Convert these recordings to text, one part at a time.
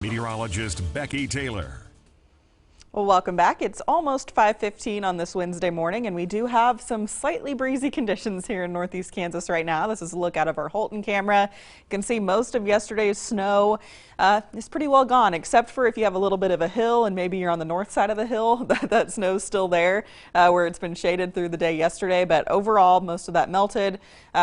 Meteorologist Becky Taylor. Well, welcome back. It's almost 5:15 on this Wednesday morning, and we do have some slightly breezy conditions here in northeast Kansas right now. This is a look out of our Holton camera. You can see most of yesterday's snow is pretty well gone, except for if you have a little bit of a hill and maybe you're on the north side of the hill. That snow's still there where it's been shaded through the day yesterday, but overall, most of that melted.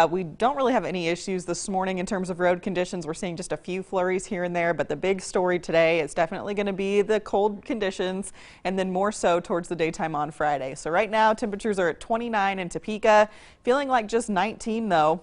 We don't really have any issues this morning in terms of road conditions. We're seeing just a few flurries here and there, but the big story today is definitely going to be the cold conditions, and then more so towards the daytime on Friday. So right now temperatures are at 29 in Topeka, feeling like just 19 though,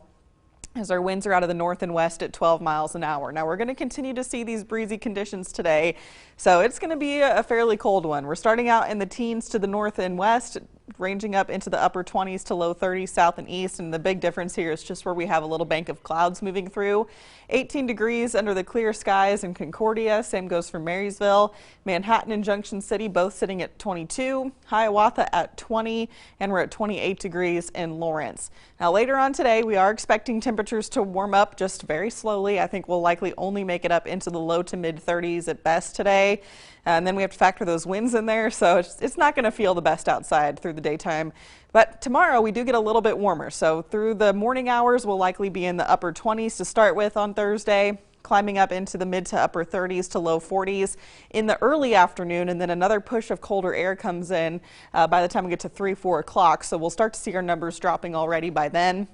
as our winds are out of the north and west at 12 miles an hour. Now we're going to continue to see these breezy conditions today, so it's going to be a fairly cold one. We're starting out in the teens to the north and west, ranging up into the upper 20s to low 30s south and east, and the big difference here is just where we have a little bank of clouds moving through. 18 degrees under the clear skies in Concordia, same goes for Marysville. Manhattan and Junction City both sitting at 22, Hiawatha at 20, and we're at 28 degrees in Lawrence. Now later on today we are expecting temperatures to warm up just very slowly. I think we'll likely only make it up into the low to mid 30s at best today. And then we have to factor those winds in there, so it's not going to feel the best outside through the daytime. But tomorrow we do get a little bit warmer, so through the morning hours we'll likely be in the upper 20s to start with on Thursday, climbing up into the mid to upper 30s to low 40s in the early afternoon, and then another push of colder air comes in by the time we get to 3-4 o'clock, so we'll start to see our numbers dropping already by then,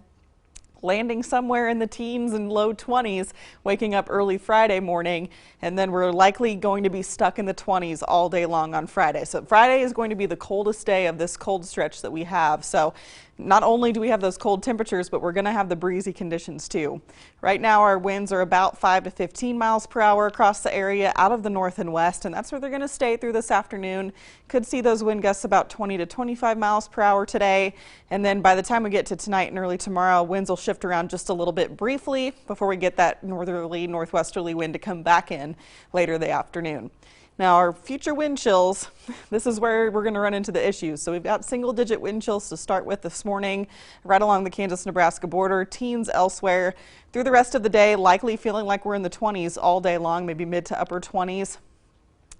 landing somewhere in the teens and low 20s, waking up early Friday morning, and then we're likely going to be stuck in the 20s all day long on Friday. So Friday is going to be the coldest day of this cold stretch that we have. So not only do we have those cold temperatures, but we're going to have the breezy conditions too. Right now our winds are about 5 to 15 miles per hour across the area out of the north and west, and that's where they're going to stay through this afternoon. Could see those wind gusts about 20 to 25 miles per hour today, and then by the time we get to tonight and early tomorrow, winds will shift around just a little bit briefly before we get that northerly northwesterly wind to come back in later the afternoon. Now our future wind chills, this is where we're going to run into the issues. So we've got single-digit wind chills to start with this morning right along the Kansas-Nebraska border, teens elsewhere. Through the rest of the day, likely feeling like we're in the 20s all day long, maybe mid to upper 20s.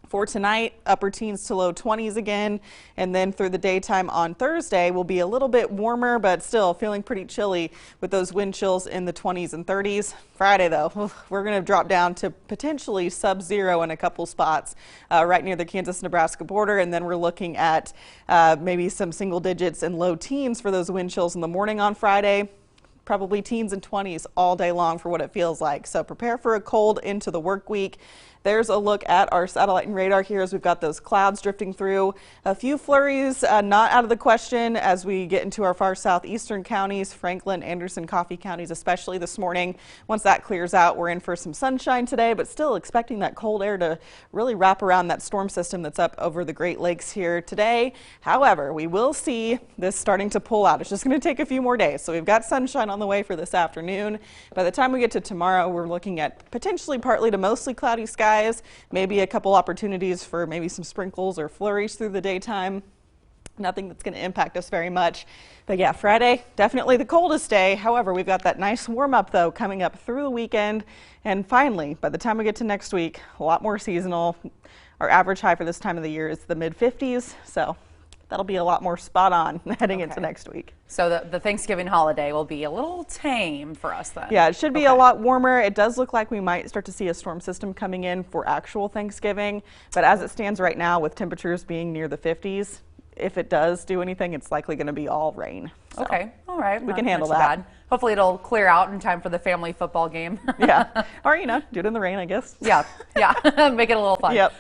For tonight, upper teens to low 20s again, and then through the daytime on Thursday will be a little bit warmer, but still feeling pretty chilly with those wind chills in the 20s and 30s. Friday though, we're going to drop down to potentially sub-zero in a couple spots right near the Kansas-Nebraska border, and then we're looking at maybe some single digits and low teens for those wind chills in the morning on Friday. Probably teens and 20s all day long for what it feels like. So prepare for a cold into the work week. There's a look at our satellite and radar here as we've got those clouds drifting through. A few flurries not out of the question as we get into our far southeastern counties, Franklin, Anderson, Coffee counties especially this morning. Once that clears out, we're in for some sunshine today, but still expecting that cold air to really wrap around that storm system that's up over the Great Lakes here today. However, we will see this starting to pull out. It's just going to take a few more days. So we've got sunshine on the way for this afternoon. By the time we get to tomorrow, we're looking at potentially partly to mostly cloudy skies. Maybe a couple opportunities for maybe some sprinkles or flurries through the daytime. Nothing that's going to impact us very much. But yeah, Friday, definitely the coldest day. However, we've got that nice warm up though coming up through the weekend. And finally, by the time we get to next week, a lot more seasonal. Our average high for this time of the year is the mid 50s. So that'll be a lot more spot on heading into next week. So the Thanksgiving holiday will be a little tame for us then. Yeah, it should be a lot warmer. It does look like we might start to see a storm system coming in for actual Thanksgiving. But as it stands right now with temperatures being near the 50s, if it does do anything, it's likely going to be all rain. So okay, all right. We can handle that. Bad. Hopefully it'll clear out in time for the family football game. Yeah, or do it in the rain, I guess. Yeah, make it a little fun. Yep.